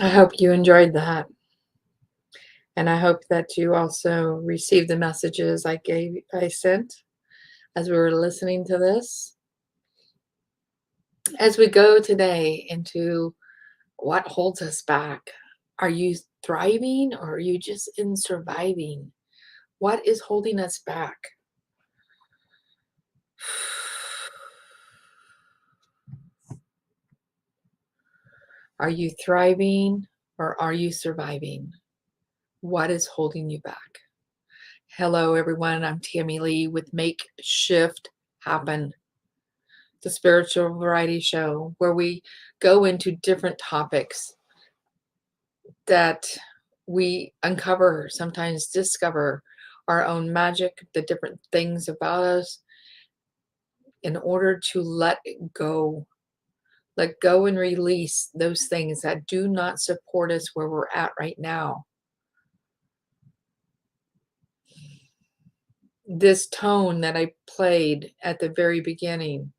I hope you enjoyed that. And I hope that you also received the messages I sent as we were listening to this. As we go today into what holds us back, are you thriving or are you just in surviving? What is holding us back? Are you thriving or are you surviving? What is holding you back? Hello, everyone. I'm Tammy Lee with Make Shift happen. The spiritual variety show where we go into different topics that we uncover, sometimes discover our own magic, the different things about us, in order to let go and release those things that do not support us where we're at right now. This tone that I played at the very beginning,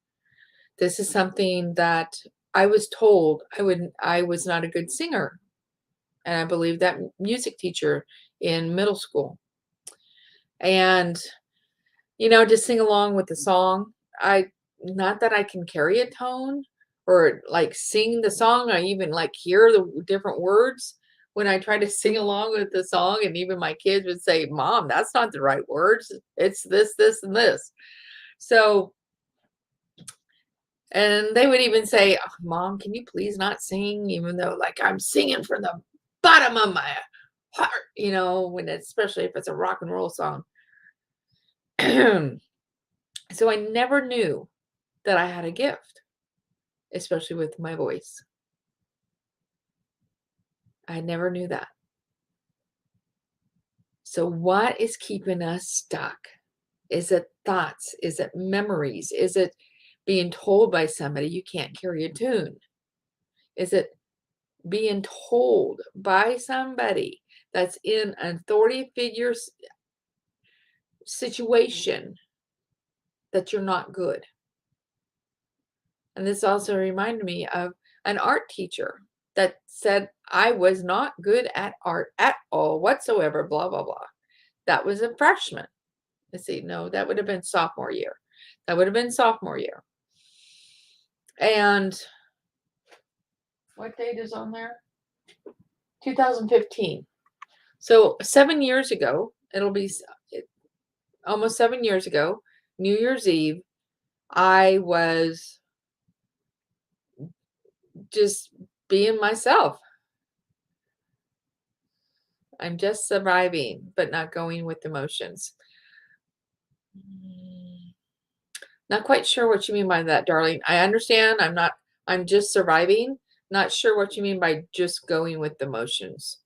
this is something that I was told I was not a good singer. And I believe that music teacher in middle school. And, to sing along with the song, not that I can carry a tone or like sing the song. I even like hear the different words when I try to sing along with the song. And even my kids would say, Mom, that's not the right words. It's this, this, and this. So, and they would even say, oh, Mom, can you please not sing? Even though like I'm singing from the bottom of my heart, especially if it's a rock and roll song. So I never knew that I had a gift, especially with my voice. I never knew that. So what is keeping us stuck? Is it thoughts? Is it memories? Is it being told by somebody you can't carry a tune? Is it being told by somebody that's in an authority figure situation that you're not good? And this also reminded me of an art teacher that said I was not good at art at all whatsoever, blah, blah, blah. That was a freshman. Let's see, no, that would have been sophomore year. And what date is on there? 2015. So 7 years ago, it'll be almost 7 years ago, New Year's Eve, I was just being myself. I'm just surviving, but not going with emotions. Not quite sure what you mean by that, darling. I understand. I'm just surviving. Not sure what you mean by just going with the motions.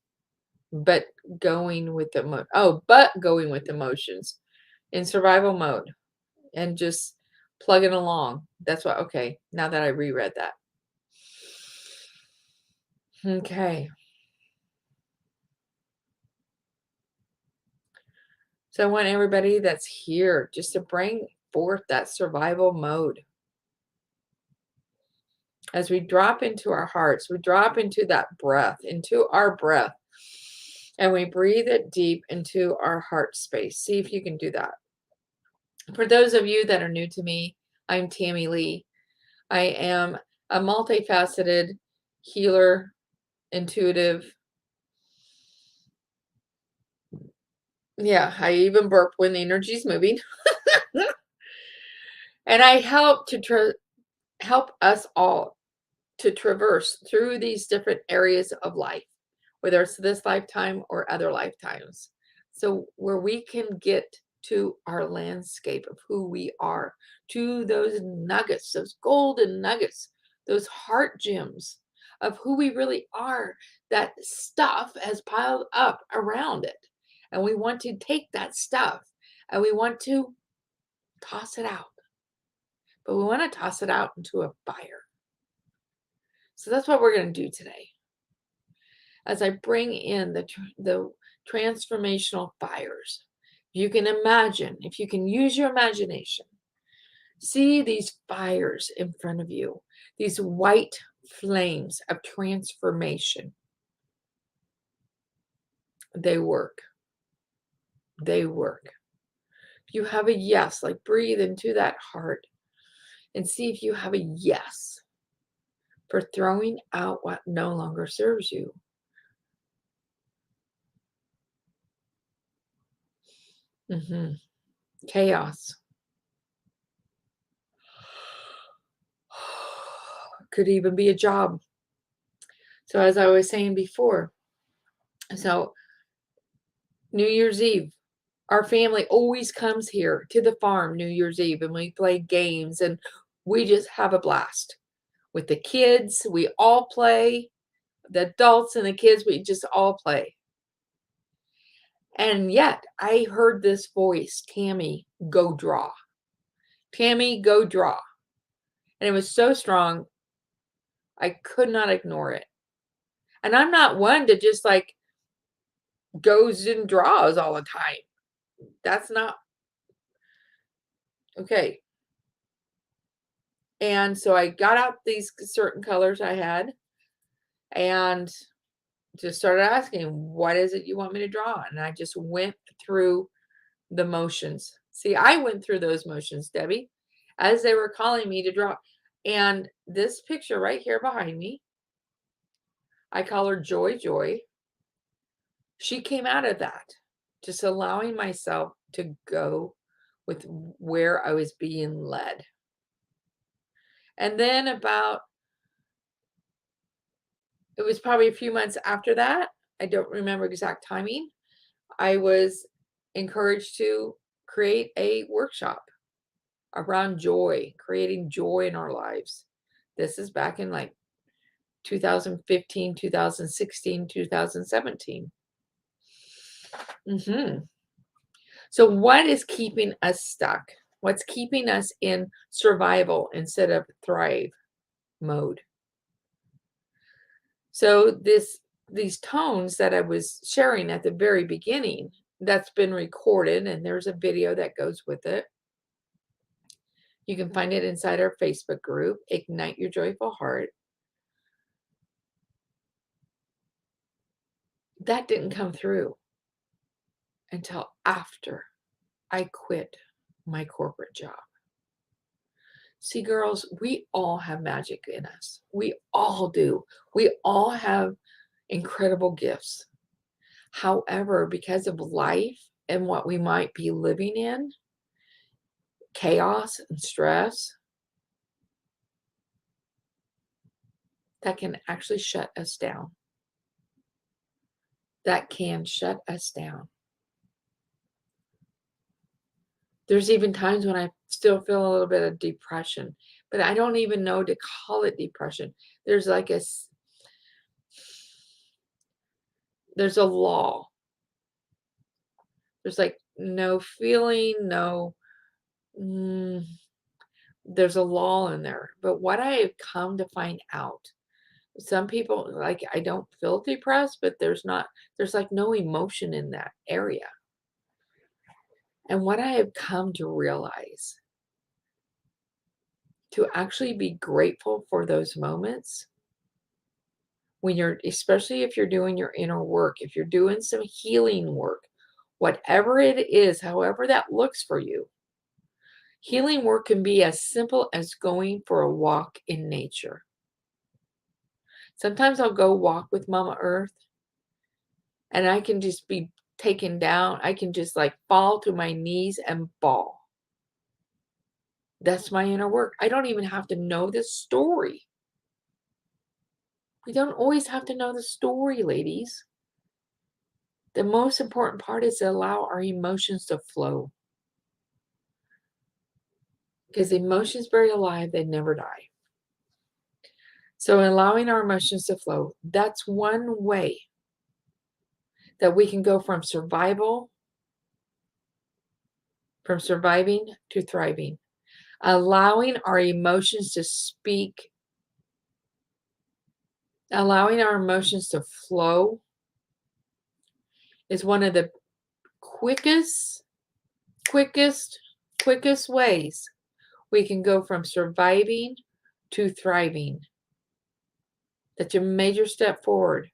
But going with going with emotions in survival mode and just plugging along. That's what, okay, now that I reread that. Okay. So I want everybody that's here just to bring forth that survival mode. As we drop into our hearts, we drop into that breath, into our breath, and we breathe it deep into our heart space. See if you can do that. For those of you that are new to me, I'm Tammy Lee. I am a multifaceted healer, intuitive. Yeah, I even burp when the energy's moving. And I help to help us all to traverse through these different areas of life, whether it's this lifetime or other lifetimes. So where we can get to our landscape of who we are, to those nuggets, those golden nuggets, those heart gems of who we really are, that stuff has piled up around it. And we want to take that stuff and we want to toss it out. But we want to toss it out into a fire. So that's what we're going to do today. As I bring in the transformational fires, you can imagine, if you can use your imagination, see these fires in front of you, these white flames of transformation. They work. They work. If you have a yes, like breathe into that heart and see if you have a yes for throwing out what no longer serves you. Chaos. Could even be a job. So as I was saying before, so New Year's Eve, Our family always comes here to the farm New Year's Eve, and we play games, and we just have a blast with the kids. We all play, the adults and the kids, we just all play. And yet I heard this voice, Tammy, go draw. Tammy, go draw. And it was so strong, I could not ignore it. And I'm not one to just like goes and draws all the time. That's not okay. And so I got out these certain colors I had and just started asking, what is it you want me to draw? And I just went through the motions. See, I went through those motions, Debbie, as they were calling me to draw. And this picture right here behind me, I call her Joy Joy. She came out of that, just allowing myself to go with where I was being led. And then it was probably a few months after that, I don't remember exact timing, I was encouraged to create a workshop around joy, creating joy in our lives. This is back in like 2015, 2016, 2017. So what is keeping us stuck? What's keeping us in survival instead of thrive mode? So these tones that I was sharing at the very beginning, that's been recorded, and there's a video that goes with it. You can find it inside our Facebook group, Ignite Your Joyful Heart. That didn't come through until after I quit my corporate job. See, girls, we all have magic in us. We all do. We all have incredible gifts. However, because of life and what we might be living in, chaos and stress, that can actually shut us down. That can shut us down. There's even times when I still feel a little bit of depression, but I don't even know to call it depression. There's like there's a lull. There's like no feeling, there's a lull in there. But what I have come to find out, some people, like, I don't feel depressed, but there's like no emotion in that area. And what I have come to realize, to actually be grateful for those moments when especially if you're doing your inner work, if you're doing some healing work, whatever it is, however that looks for you. Healing work can be as simple as going for a walk in nature. Sometimes I'll go walk with Mama Earth and I can just be taken down. I can just like fall to my knees and bawl. That's my inner work. I don't even have to know the story. We don't always have to know the story, ladies. The most important part is to allow our emotions to flow. Because emotions buried alive, they never die. So allowing our emotions to flow, that's one way that we can go from surviving to thriving. Allowing our emotions to speak, allowing our emotions to flow is one of the quickest ways we can go from surviving to thriving. That's a major step forward.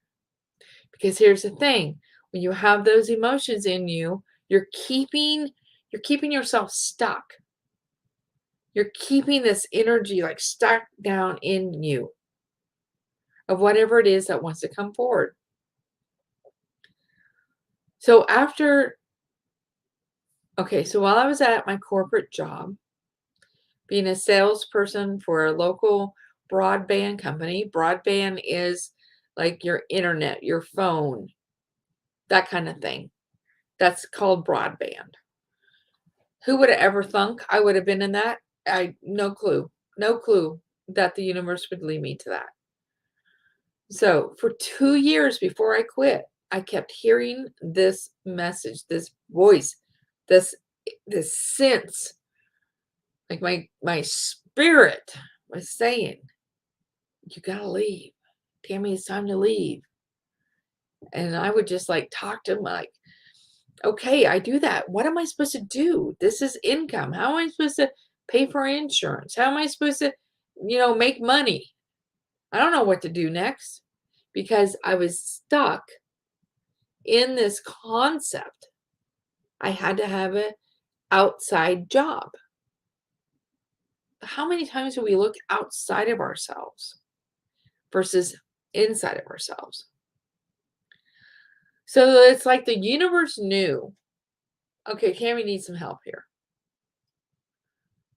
Because here's the thing, when you have those emotions in you, you're keeping yourself stuck. You're keeping this energy like stuck down in you of whatever it is that wants to come forward. So while I was at my corporate job, being a salesperson for a local broadband company, broadband is like your internet, your phone, that kind of thing. That's called broadband. Who would have ever thunk I would have been in that? No clue. No clue that the universe would lead me to that. So for 2 years before I quit, I kept hearing this message, this voice, this sense, like my spirit was saying, you gotta leave. Tammy, it's time to leave. And I would just like talk to him like, okay, I do that. What am I supposed to do? This is income. How am I supposed to pay for insurance? How am I supposed to, make money? I don't know what to do next because I was stuck in this concept. I had to have an outside job. How many times do we look outside of ourselves versus inside of ourselves? So it's like the universe knew, okay, Tammy needs some help here.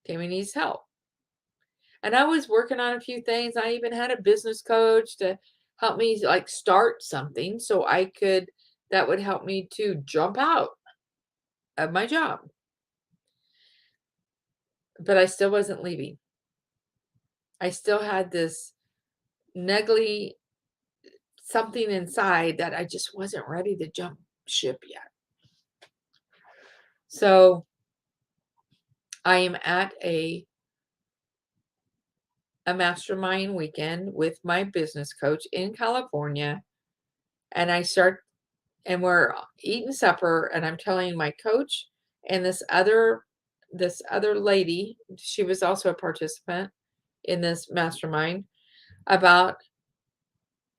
Tammy needs help. And I was working on a few things. I even had a business coach to help me like start something so that would help me to jump out of my job. But I still wasn't leaving. I still had this niggly something inside that I just wasn't ready to jump ship yet. So I am at a mastermind weekend with my business coach in California. And we're eating supper, and I'm telling my coach and this other lady, she was also a participant in this mastermind, about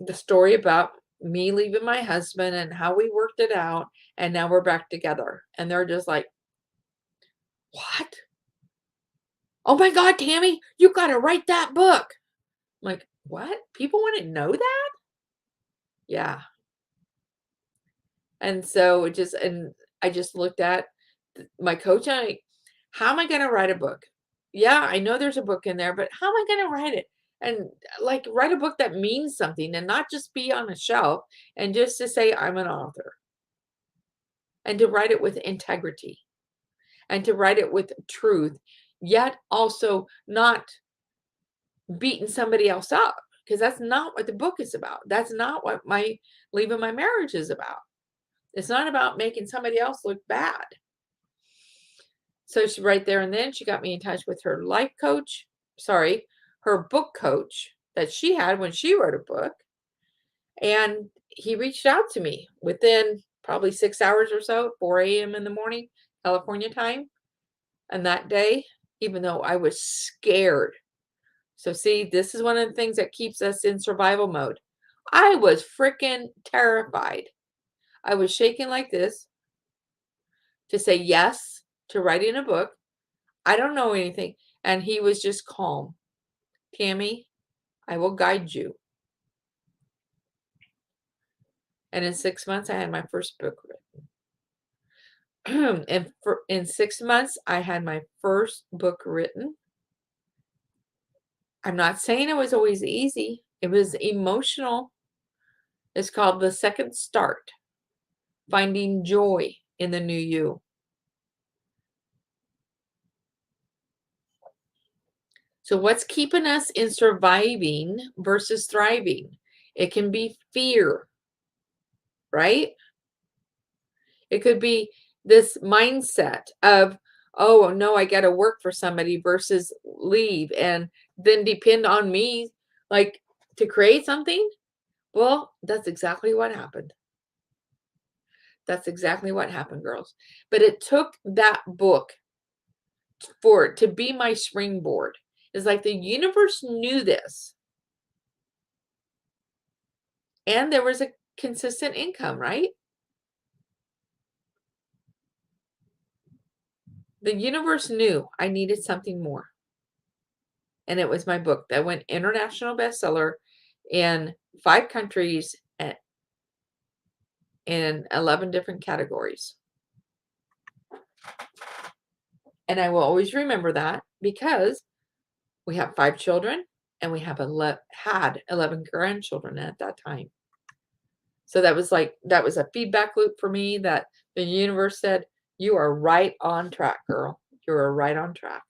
the story about me leaving my husband and how we worked it out, and now we're back together. And they're just like, what? Oh my God, Tammy, you got to write that book. I'm like, what? People want to know that? Yeah. And so I just looked at my coach and how am I going to write a book? Yeah, I know there's a book in there, but how am I going to write it? And like write a book that means something and not just be on a shelf and just to say I'm an author. And to write it with integrity and to write it with truth, yet also not beating somebody else up, because that's not what the book is about. That's not what my leaving my marriage is about. It's not about making somebody else look bad. So she right there and then she got me in touch with her her book coach that she had when she wrote a book. And he reached out to me within probably 6 hours or so, 4 a.m. in the morning, California time. And that day, even though I was scared. So see, this is one of the things that keeps us in survival mode. I was freaking terrified. I was shaking like this to say yes to writing a book. I don't know anything. And he was just calm. Tammy, I will guide you. And in 6 months, I had my first book written. And in 6 months, I had my first book written. I'm not saying it was always easy. It was emotional. It's called The Second Start. Finding joy in the new you. So what's keeping us in surviving versus thriving? It can be fear, right? It could be this mindset of, oh, no, I got to work for somebody versus leave and then depend on me, like to create something. Well, that's exactly what happened. That's exactly what happened, girls. But it took that book for it to be my springboard. It's like the universe knew this. And there was a consistent income, right? The universe knew I needed something more. And it was my book that went international bestseller in 5 countries in 11 different categories. And I will always remember that because we have 5 children and we had 11 grandchildren at that time. So that was a feedback loop for me that The universe said, you are right on track, girl. You are right on track.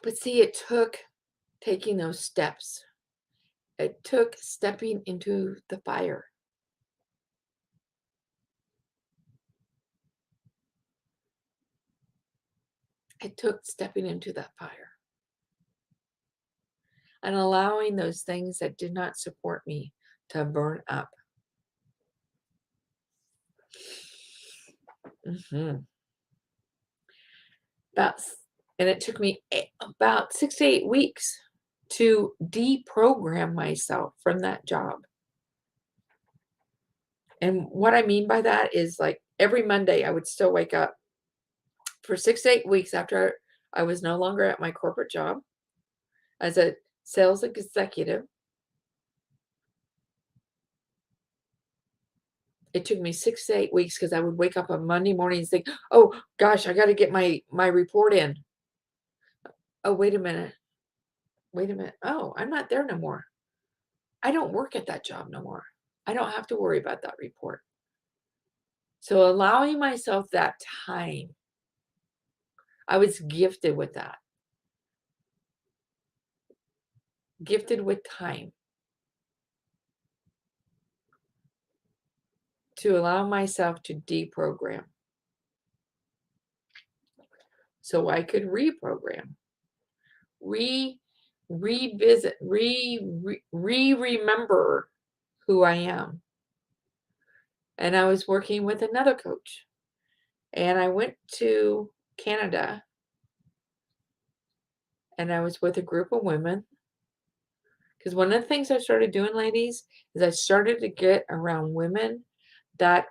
But see, it took taking those steps. It took stepping into the fire. It took stepping into that fire and allowing those things that did not support me to burn up. And it took me about 6 to 8 weeks to deprogram myself from that job. And what I mean by that is, like, every Monday I would still wake up for 6 to 8 weeks after I was no longer at my corporate job as a sales executive. It took me 6 to 8 weeks because I would wake up on Monday morning and think, oh gosh, I got to get my report in. Oh, wait a minute. Oh, I'm not there no more. I don't work at that job no more. I don't have to worry about that report. So allowing myself that time, I was gifted with that. Gifted with time to allow myself to deprogram so I could reprogram, revisit, remember who I am. And I was working with another coach, and I went to Canada, and I was with a group of women. Because one of the things I started doing, ladies, is I started to get around women that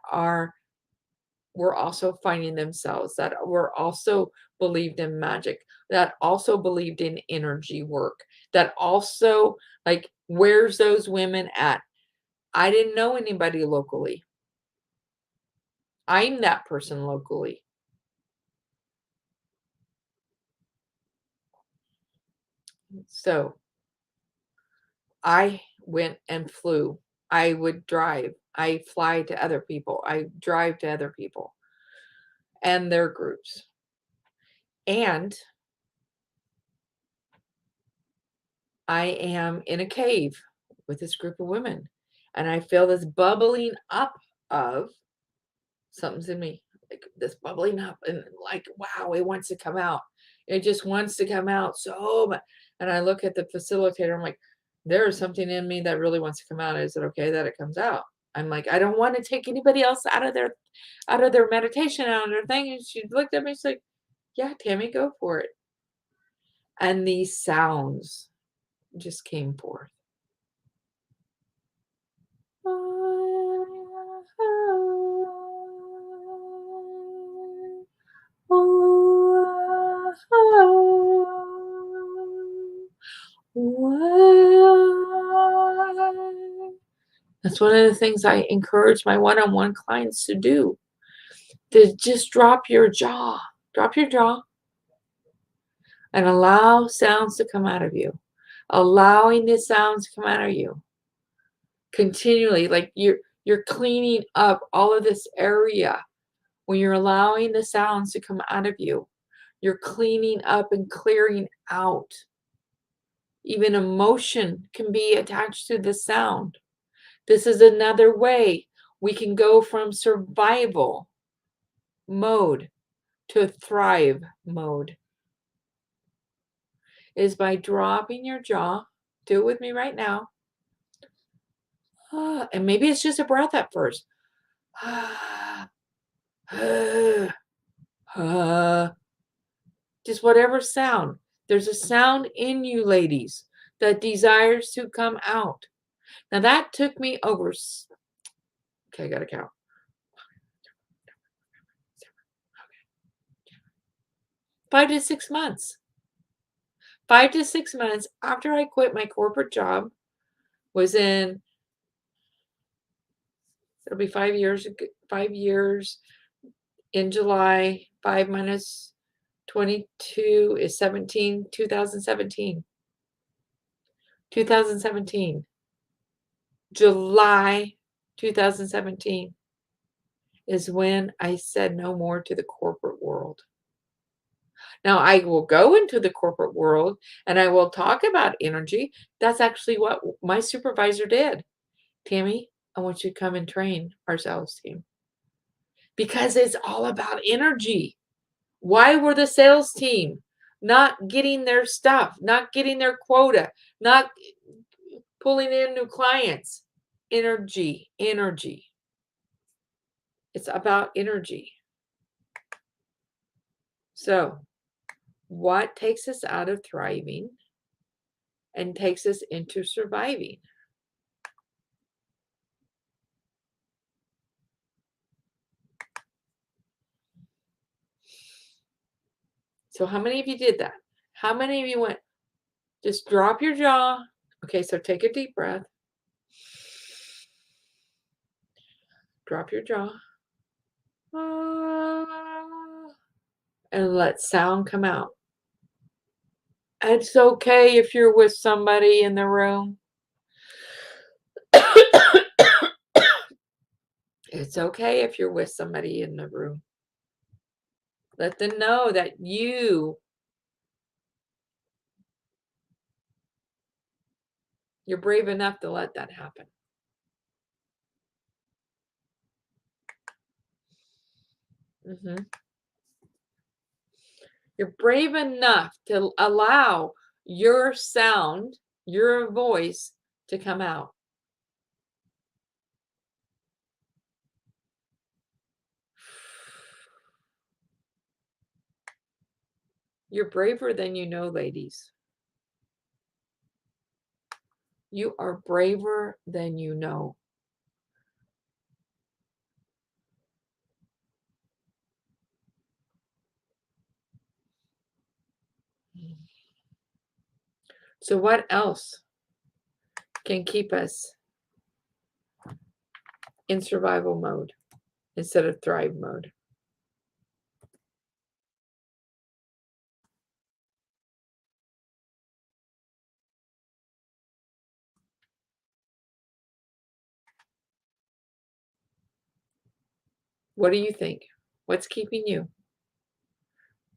were also finding themselves, that were also believed in magic, that also believed in energy work, that also, like, where's those women at? I didn't know anybody locally. I'm that person locally. So I went and flew. I would drive. I fly to other people. I drive to other people and their groups. And I am in a cave with this group of women, and I feel this bubbling up of something's in me, like this bubbling up, and like, wow, it wants to come out. It just wants to come out so much. And I look at the facilitator, I'm like, there is something in me that really wants to come out. Is it okay that it comes out? I'm like, I don't want to take anybody else out of their meditation, out of their thing. And she looked at me, she's like, yeah, Tammy, go for it. And these sounds just came forth. That's one of the things I encourage my one-on-one clients to do, to just drop your jaw, and allow sounds to come out of you. Allowing the sounds to come out of you continually, like you're cleaning up all of this area. When you're allowing the sounds to come out of you, you're cleaning up and clearing out. Even emotion can be attached to the sound. This is another way we can go from survival mode to thrive mode, is by dropping your jaw. Do it with me right now. And maybe it's just a breath at first. Just whatever sound. There's a sound in you, ladies, that desires to come out. Now that took me over. Okay, I got to count. 5 to 6 months. 5 to 6 months after I quit my corporate job, it'll be 5 5 years in July. 5 minus 22 is 17. 2017. 2017. July 2017 is when I said no more to the corporate world. Now, I will go into the corporate world and I will talk about energy. That's actually what my supervisor did. Tammy, I want you to come and train our sales team because it's all about energy. Why were the sales team not getting their stuff, not getting their quota, not pulling in new clients? Energy, energy. It's about energy. So, what takes us out of thriving and takes us into surviving? So how many of you did that? How many of you went, just drop your jaw? Okay, so take a deep breath. Drop your jaw. And let sound come out. It's okay if you're with somebody in the room. It's okay if you're with somebody in the room. Let them know that you're brave enough to let that happen. You're brave enough to allow your sound, your voice to come out. You're braver than you know, ladies. You are braver than you know. So what else can keep us in survival mode instead of thrive mode? What do you think? What's keeping you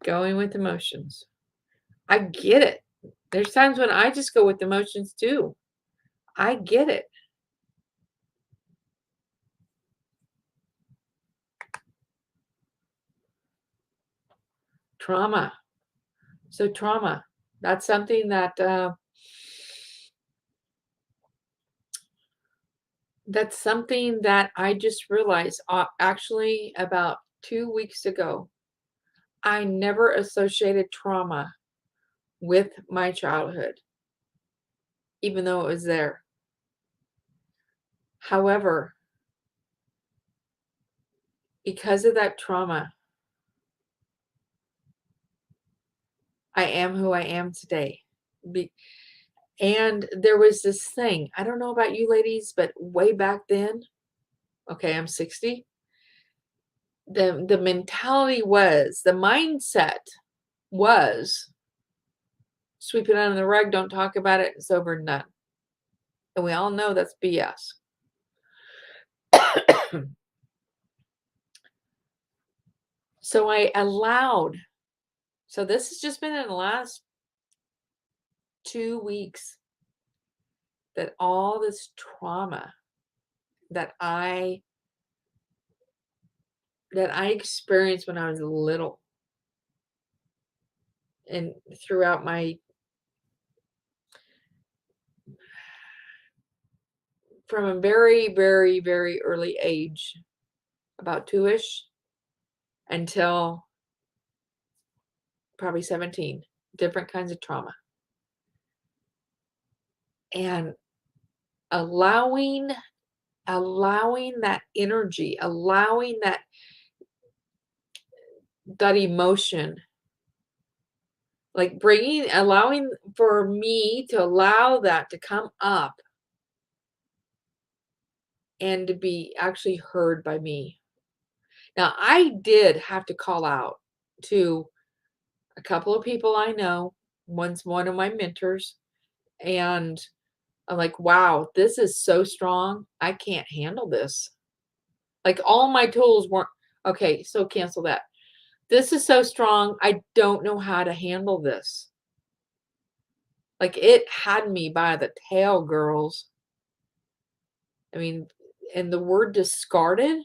going with emotions? I get it. There's times when I just go with emotions too. I get it. Trauma. So trauma, that's something that I just realized actually about 2 weeks ago. I never associated trauma with my childhood, even though it was there. However, because of that trauma, I am who I am today. And there was this thing, I don't know about you ladies, but way back then, okay, I'm 60. The mentality was, the mindset was, sweep it under the rug, don't talk about it, it's over and done. And we all know that's BS. So I allowed, so this has just been in the last 2 weeks, that all this trauma that I experienced when I was little and throughout my, from a very, very, very early age, about 2-ish, until probably 17, different kinds of trauma. And allowing that energy, allowing that emotion, like allowing for me to allow that to come up and to be actually heard by me. Now, I did have to call out to a couple of people I know. One's one of my mentors, and I'm like, wow, this is so strong. I can't handle this. Like, all my tools weren't okay. So cancel that. This is so strong. I don't know how to handle this. Like, it had me by the tail, girls. I mean, and the word discarded.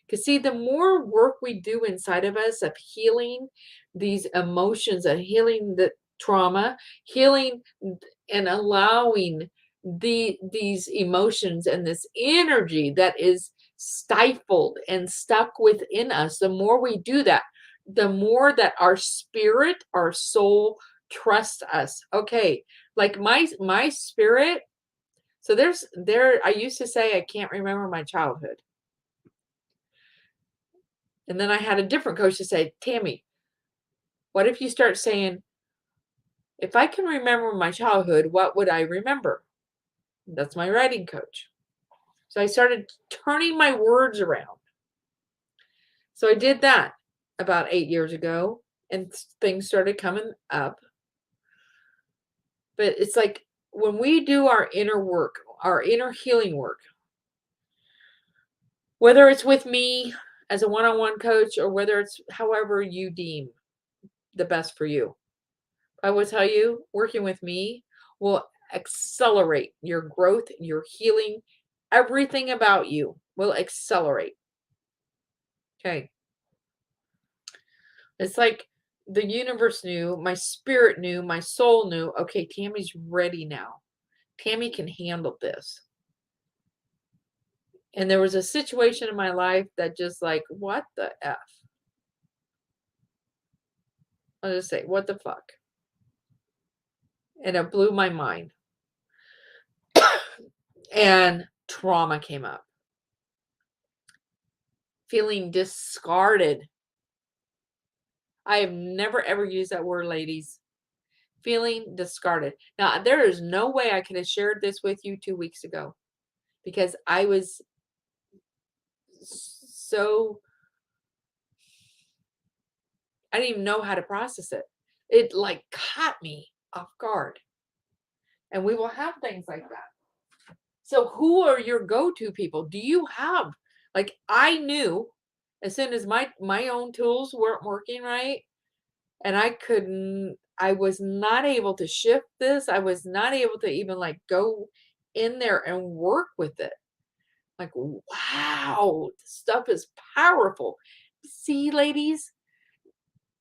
Because, see, the more work we do inside of us of healing these emotions and healing the trauma, healing and allowing these emotions and this energy that is stifled and stuck within us, the more we do that, the more that our spirit, our soul trusts us. Okay, like my spirit. So I used to say I can't remember my childhood. And then I had a different coach to say, Tammy, what if you start saying, if I can remember my childhood, what would I remember? That's my writing coach. So I started turning my words around. So I did that about 8 years ago, and things started coming up. But it's like when we do our inner work, our inner healing work, whether it's with me as a one-on-one coach or whether it's however you deem the best for you, I will tell you, working with me will accelerate your growth, your healing, everything about you will accelerate. Okay. It's like the universe knew, my spirit knew, my soul knew, okay, Tammy's ready now. Tammy can handle this. And there was a situation in my life that just like, what the F? I'll just say, what the fuck? And it blew my mind. And trauma came up. Feeling discarded. I have never ever used that word, ladies. Feeling discarded. Now, there is no way I could have shared this with you 2 weeks ago because I was so, I didn't even know how to process it. It like caught me off guard. And we will have things like that. So who are your go-to people? Do you have, like, I knew as soon as my own tools weren't working right, and I was not able to shift this. I was not able to even like go in there and work with it. Like, wow, this stuff is powerful. See, ladies,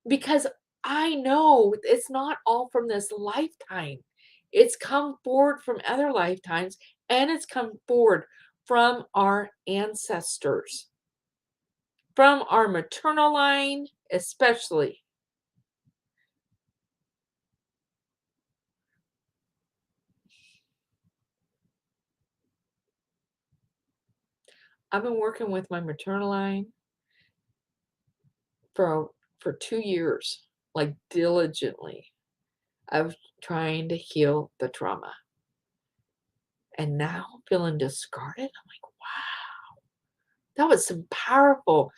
because I know it's not all from this lifetime. It's come forward from other lifetimes, and it's come forward from our ancestors, from our maternal line, especially. I've been working with my maternal line for 2 years, like diligently, of trying to heal the trauma. And now I'm feeling discarded. I'm like, wow, that was some powerful.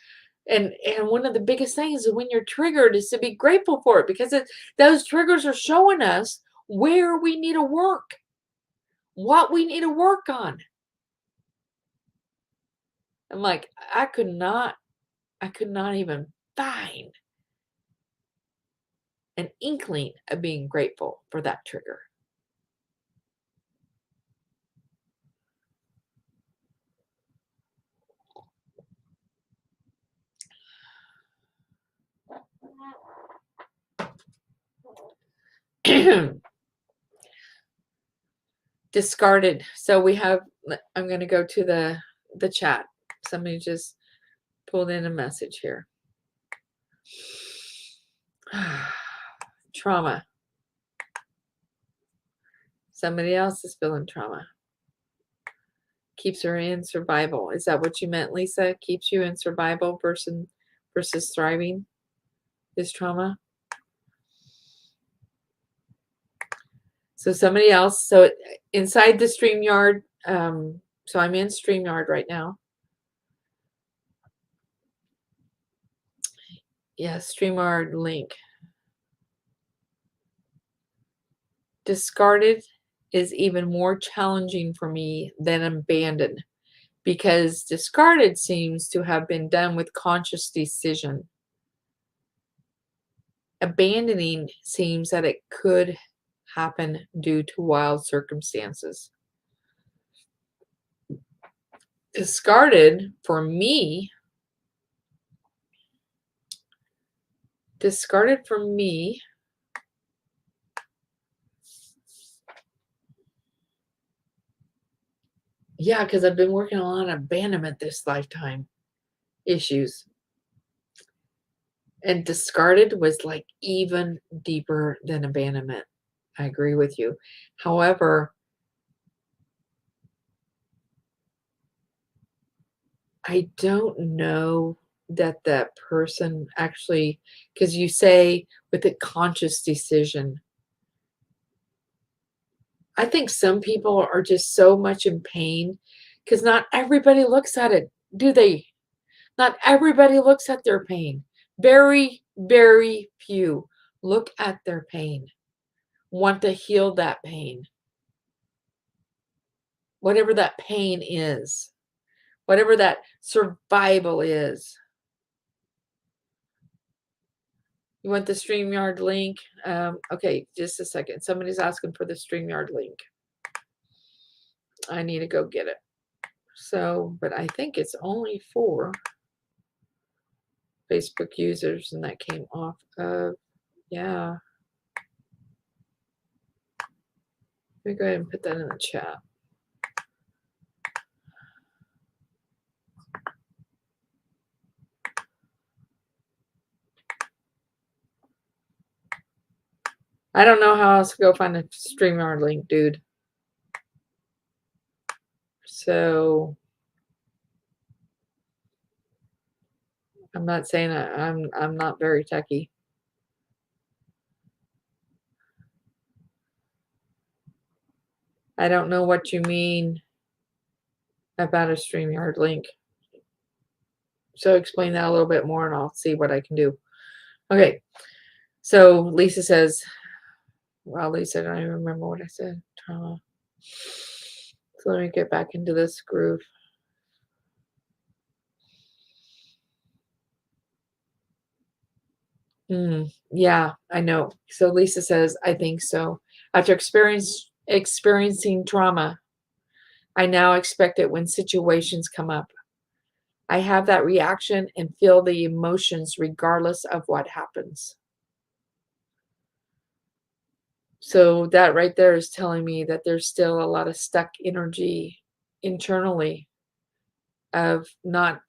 And one of the biggest things is when you're triggered is to be grateful for it because those triggers are showing us where we need to work, what we need to work on. I'm like, I could not even find an inkling of being grateful for that trigger. Discarded. So we have, I'm going to go to the chat. Somebody just pulled in a message here. Trauma. Somebody else is feeling trauma. Keeps her in survival. Is that what you meant, Lisa? Keeps you in survival versus thriving is trauma. So somebody else. So inside the StreamYard. So I'm in StreamYard right now. Yeah, StreamYard link. Discarded is even more challenging for me than abandoned because discarded seems to have been done with conscious decision. Abandoning seems that it could happen due to wild circumstances. Discarded for me, discarded for me, yeah, because I've been working a lot on abandonment this lifetime issues. And discarded was like even deeper than abandonment. I agree with you. However, I don't know that that person actually, because you say with a conscious decision, I think some people are just so much in pain because not everybody looks at it, do they? Not everybody looks at their pain. Very, very few look at their pain, want to heal that pain, whatever that pain is, whatever that survival is. You want the StreamYard link? Okay, just a second. Somebody's asking for the StreamYard link. I need to go get it. So, but I think it's only for Facebook users, and that came off of, yeah. Let me go ahead and put that in the chat. I don't know how else to go find a StreamYard link, dude. So I'm not saying I'm not very techy. I don't know what you mean about a StreamYard link. So explain that a little bit more and I'll see what I can do. Okay. So Lisa says, well, Lisa, I don't even remember what I said. Trauma. So let me get back into this groove. Yeah, I know. So Lisa says, I think so. After experiencing trauma, I now expect it when situations come up. I have that reaction and feel the emotions regardless of what happens. So that right there is telling me that there's still a lot of stuck energy internally of not,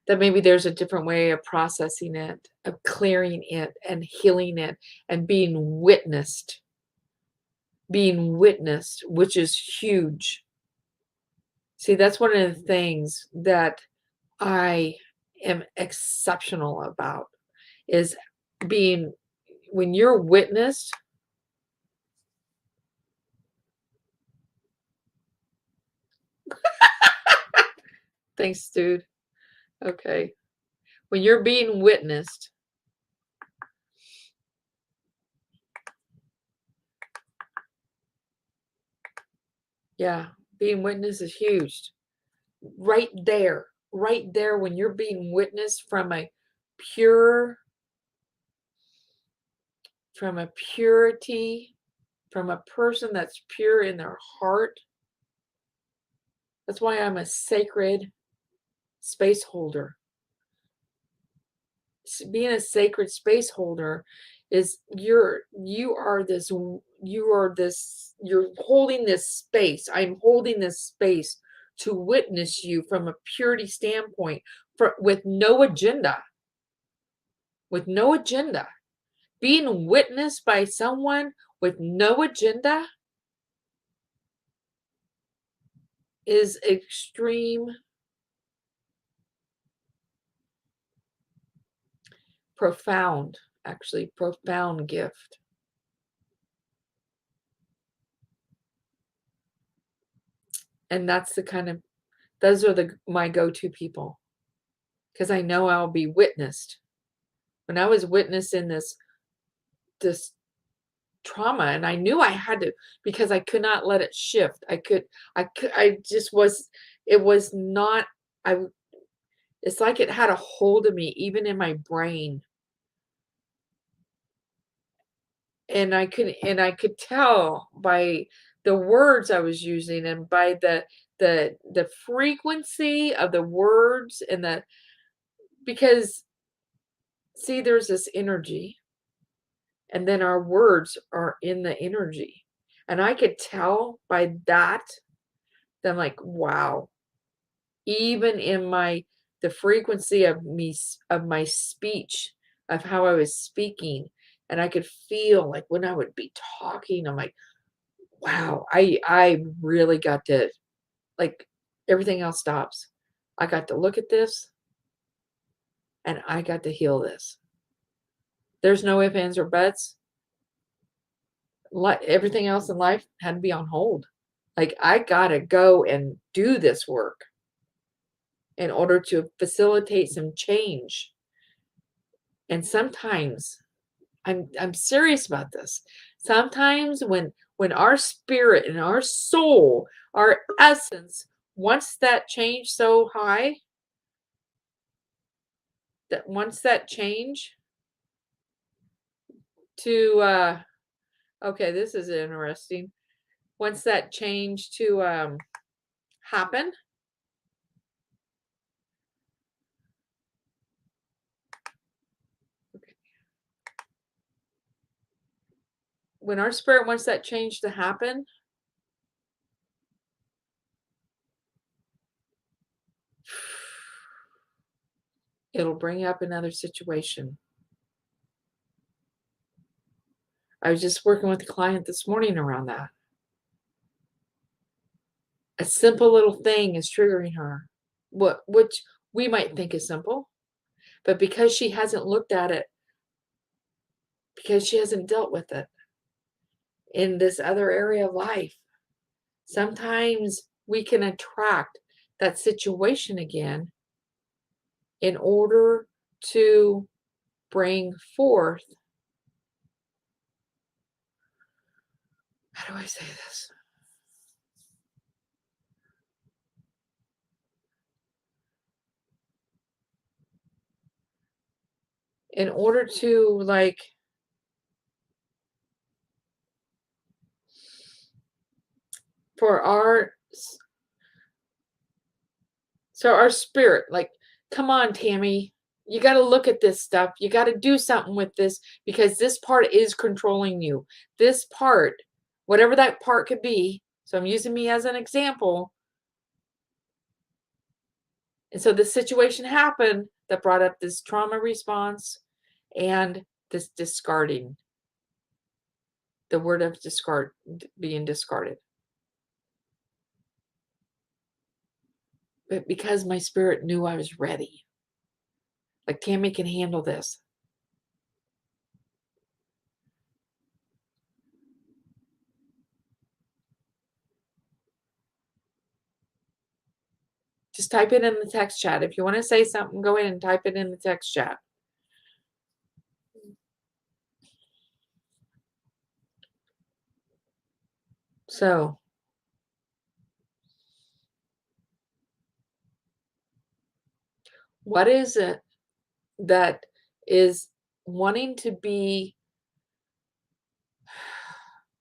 that maybe there's a different way of processing it, of clearing it and healing it and being witnessed, which is huge. See, that's one of the things that I am exceptional about is being, when you're witnessed, thanks, dude. Okay. When you're being witnessed, yeah, being witnessed is huge. Right there, when you're being witnessed from a pure, from a purity, from a person that's pure in their heart. That's why I'm a sacred space holder. Being a sacred space holder is you're holding this space. I'm holding this space to witness you from a purity standpoint, with no agenda. With no agenda. Being witnessed by someone with no agenda is extreme, profound, actually profound gift. And that's those are my go-to people, because I know I'll be witnessed. When I was witnessing this trauma, and I knew I had to, because I could not let it shift. I just was, it was not, I, it's like it had a hold of me, even in my brain. And I could tell by the words I was using, and by the frequency of the words, because see, there's this energy, and then our words are in the energy. And I could tell by that I'm like, wow, even in the frequency of my speech, of how I was speaking, and I could feel, like, when I would be talking, I'm like, wow, I really got to, like, everything else stops. I got to look at this, and I got to heal this. There's no ifs, ands, or buts. Everything else in life had to be on hold. Like, I gotta go and do this work in order to facilitate some change. And sometimes, I'm serious about this. Sometimes when our spirit and our soul, our essence wants that change so high, that wants that change to okay, this is interesting. Wants that change to happen. When our spirit wants that change to happen, it'll bring up another situation. I was just working with a client this morning around that. A simple little thing is triggering her, which we might think is simple, but because she hasn't looked at it, because she hasn't dealt with it in this other area of life, sometimes we can attract that situation again in order to bring forth, how do I say this? In order to, like, for our spirit, like, come on, Tammy, you got to look at this stuff. You got to do something with this, because this part is controlling you. This part, whatever that part could be. So I'm using me as an example. And so this situation happened that brought up this trauma response and this discarding, the word of discard, being discarded. But because my spirit knew I was ready, like, Tammy can handle this. Just type it in the text chat. If you want to say something, go ahead and type it in the text chat. So, what is it that is wanting to be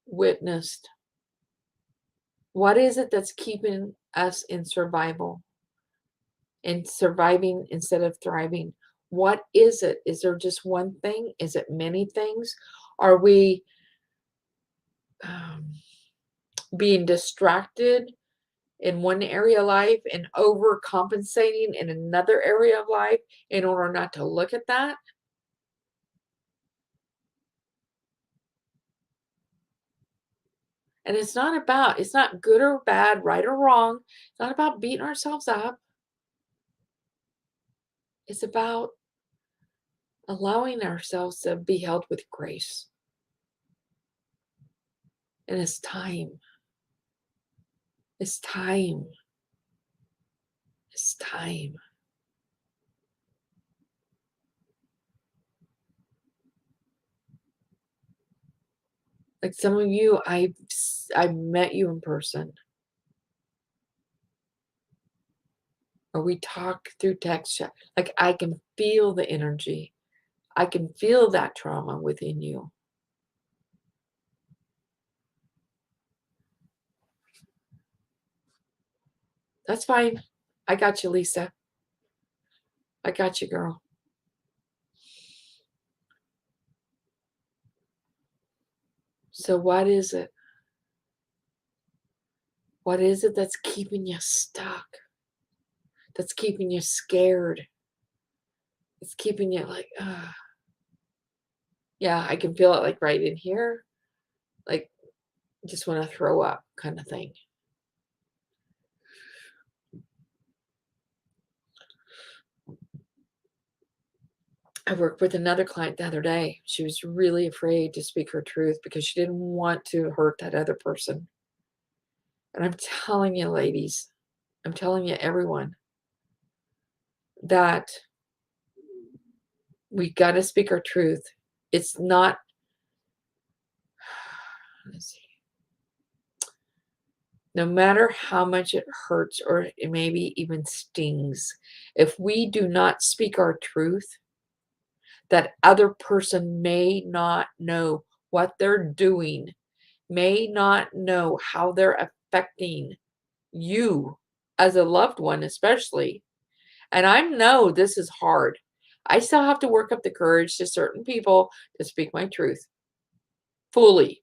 witnessed? What is it that's keeping us in survival, and surviving instead of thriving? What is it? Is there just one thing? Is it many things? Are we um, being distracted in one area of life and overcompensating in another area of life in order not to look at that? And it's not good or bad, right or wrong. It's not about beating ourselves up. It's about allowing ourselves to be held with grace. And it's time. It's time. It's time. Like some of you, I've met you in person. Or we talk through text chat. Like I can feel the energy. I can feel that trauma within you. That's fine. I got you, Lisa. I got you, girl. So what is it? What is it that's keeping you stuck? That's keeping you scared? It's keeping you like, yeah, I can feel it like right in here. Like, just want to throw up kind of thing. I worked with another client the other day. She was really afraid to speak her truth because she didn't want to hurt that other person. And I'm telling you, ladies, I'm telling you, everyone, that we got to speak our truth. It's not, let's see, no matter how much it hurts or it maybe even stings, if we do not speak our truth, that other person may not know what they're doing, may not know how they're affecting you as a loved one, especially. And I know this is hard. I still have to work up the courage to certain people to speak my truth. Fully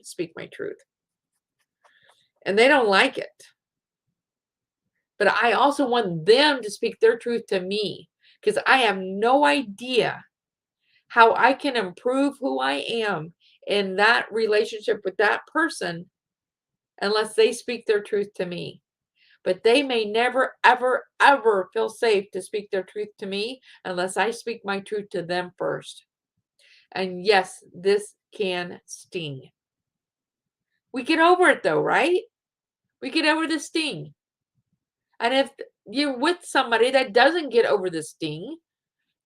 speak my truth. And they don't like it. But I also want them to speak their truth to me because I have no idea how I can improve who I am in that relationship with that person unless they speak their truth to me. But they may never, ever, ever feel safe to speak their truth to me unless I speak my truth to them first. And yes, this can sting. We get over it though, right? We get over the sting. And if you're with somebody that doesn't get over the sting,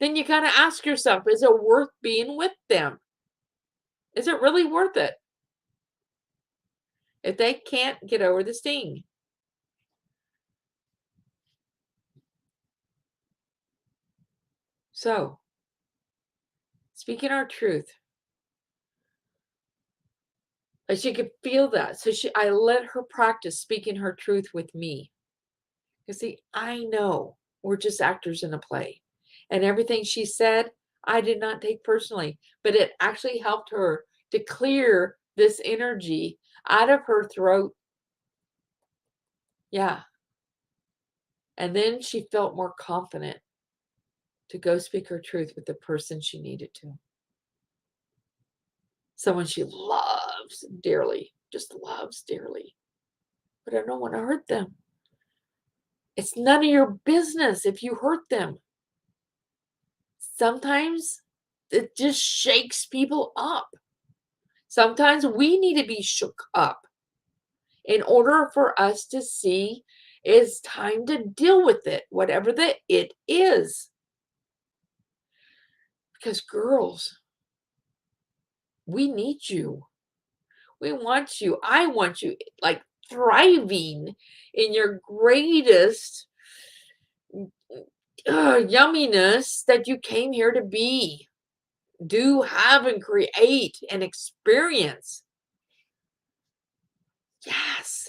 then you kind of ask yourself, is it worth being with them? Is it really worth it? If they can't get over the sting. So, speaking our truth, like she could feel that. So I let her practice speaking her truth with me. You see, I know we're just actors in a play. And everything she said, I did not take personally, but it actually helped her to clear this energy out of her throat. Yeah. And then she felt more confident to go speak her truth with the person she needed to. Someone she loves dearly, just loves dearly. But I don't want to hurt them. It's none of your business if you hurt them. Sometimes it just shakes people up. Sometimes we need to be shook up in order for us to see it's time to deal with it, whatever the it is. Because girls, we need you. We want you. I want you like thriving in your greatest yumminess that you came here to be. Do, have, and create and experience. Yes.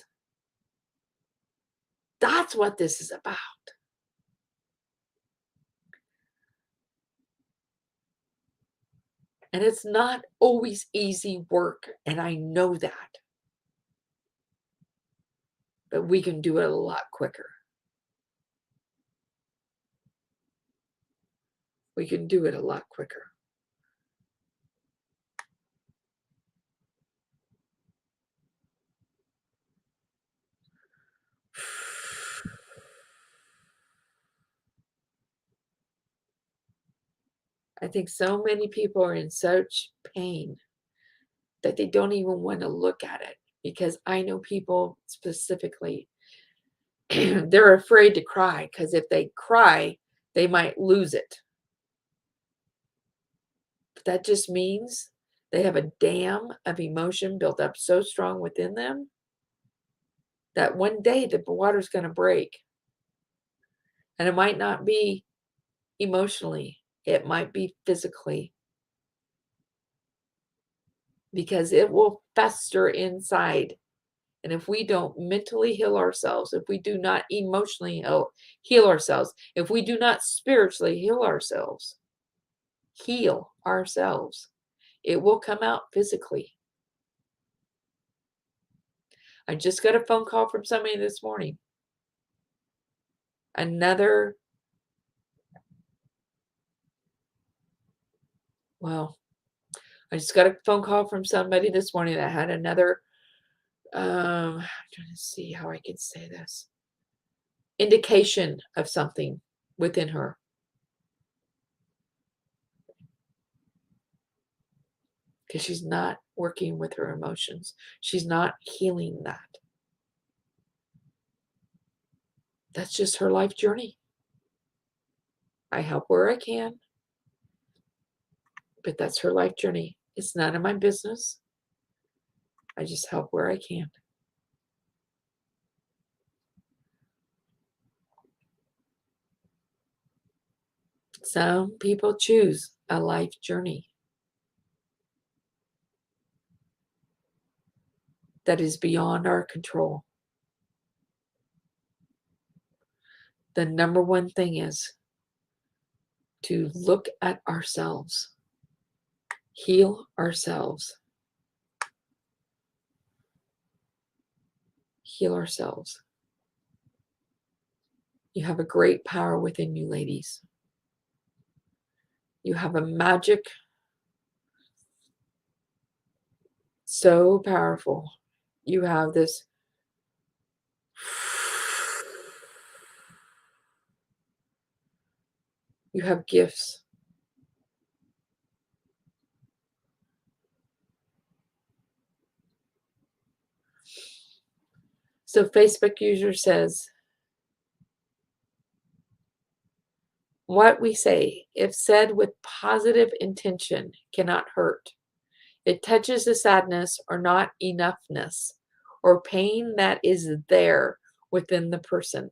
That's what this is about. And it's not always easy work, and I know that. But we can do it a lot quicker. We can do it a lot quicker. I think so many people are in such pain that they don't even want to look at it because I know people specifically, they're afraid to cry because if they cry, they might lose it. But that just means they have a dam of emotion built up so strong within them that one day the water's going to break. And it might not be emotionally, it might be physically, because it will fester inside. And if we don't mentally heal ourselves, if we do not emotionally heal ourselves, if we do not spiritually heal ourselves, it will come out physically. I just got a phone call from somebody this morning. I just got a phone call from somebody this morning that had another, I'm trying to see how I can say this, indication of something within her. Because she's not working with her emotions. She's not healing that. That's just her life journey. I help where I can, but that's her life journey. It's none of my business. I just help where I can. Some people choose a life journey that is beyond our control. The number one thing is to look at ourselves, heal ourselves, heal ourselves. You have a great power within you, ladies. You have a magic so powerful. You have this you have gifts. So Facebook user says, what we say, if said with positive intention, cannot hurt. It touches the sadness or not enoughness or pain that is there within the person.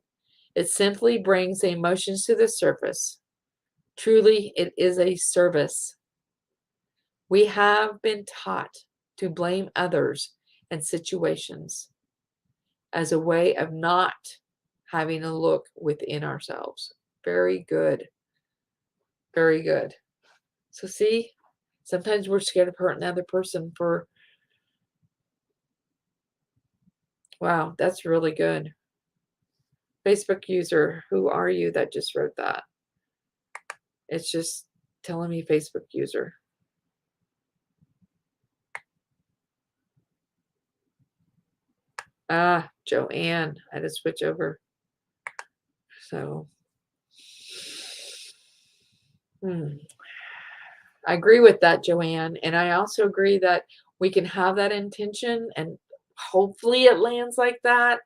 It simply brings the emotions to the surface. Truly, it is a service. We have been taught to blame others and situations as a way of not having a look within ourselves. Very good. Very good. So see, sometimes we're scared of hurting another person for, wow, that's really good. Facebook user, who are you that just wrote that? It's just telling me Facebook user. Ah, Joanne. I had to switch over. So, I agree with that, Joanne. And I also agree that we can have that intention and hopefully it lands like that.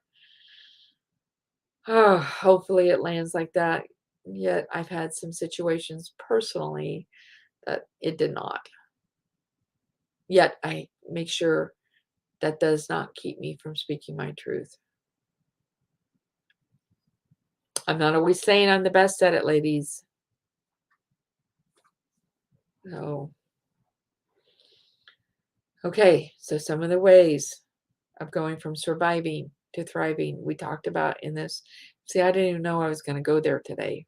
Oh, hopefully it lands like that. Yet I've had some situations personally that it did not. Yet I make sure that does not keep me from speaking my truth. I'm not always saying I'm the best at it, ladies. No. Okay, so some of the ways of going from surviving to thriving we talked about in this. See, I didn't even know I was going to go there today.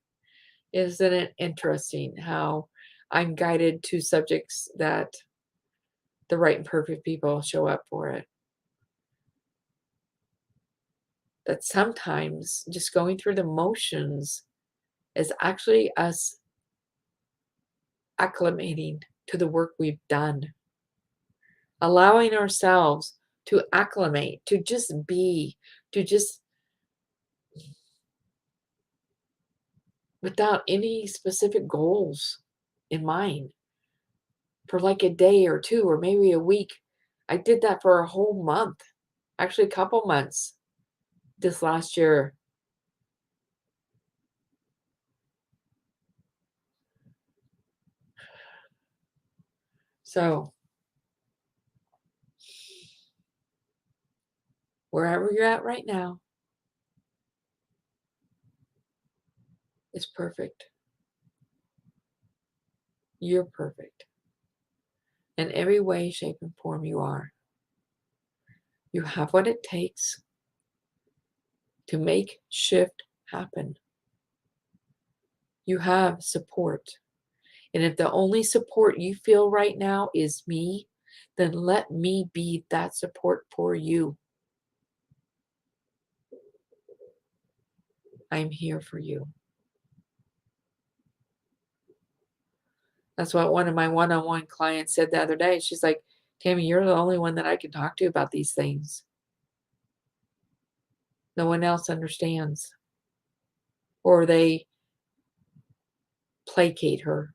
Isn't it interesting how I'm guided to subjects that the right and perfect people show up for it? That sometimes just going through the motions is actually us acclimating to the work we've done, allowing ourselves to acclimate, to just be, to just without any specific goals in mind for like a day or two or maybe a week. I did that for a whole month. actually a couple months this last year. So wherever you're at right now is perfect. You're perfect. In every way, shape, and form you are. You have what it takes to make shift happen. You have support. And if the only support you feel right now is me, then let me be that support for you. I'm here for you. That's what one of my one-on-one clients said the other day. She's like, Tammy, you're the only one that I can talk to about these things. No one else understands. Or they placate her.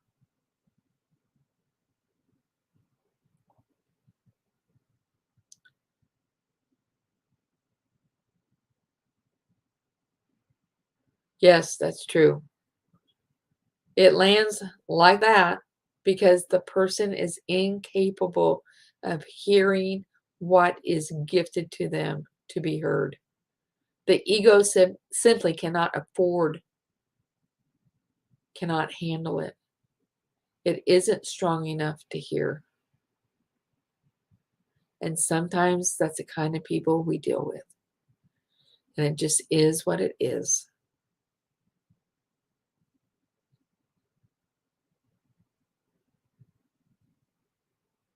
Yes, that's true. It lands like that because the person is incapable of hearing what is gifted to them to be heard. The ego simply cannot afford, cannot handle it. It isn't strong enough to hear. And sometimes that's the kind of people we deal with. And it just is what it is.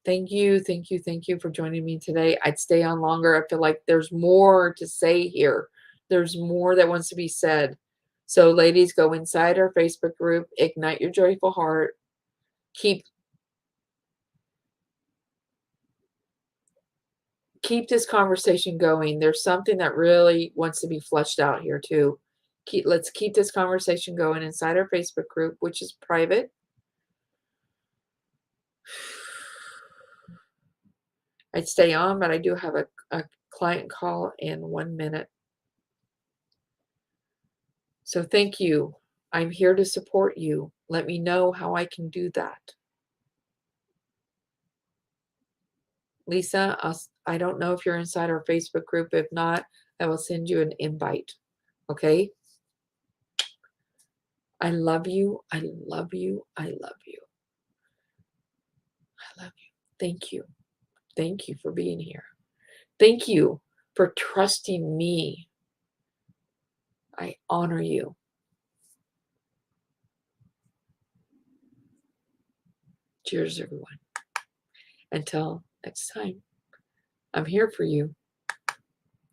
Thank you, thank you, thank you for joining me today. I'd stay on longer. I feel like there's more to say here. There's more that wants to be said. So ladies, go inside our Facebook group, Ignite Your Joyful Heart. Keep this conversation going. There's something that really wants to be fleshed out here too. Let's keep this conversation going inside our Facebook group, which is private. I'd stay on, but I do have a client call in 1 minute. So thank you. I'm here to support you. Let me know how I can do that. Lisa, I don't know if you're inside our Facebook group. If not, I will send you an invite. Okay? I love you. I love you. I love you. I love you. Thank you. Thank you for being here. Thank you for trusting me. I honor you. Cheers, everyone. Until next time, I'm here for you.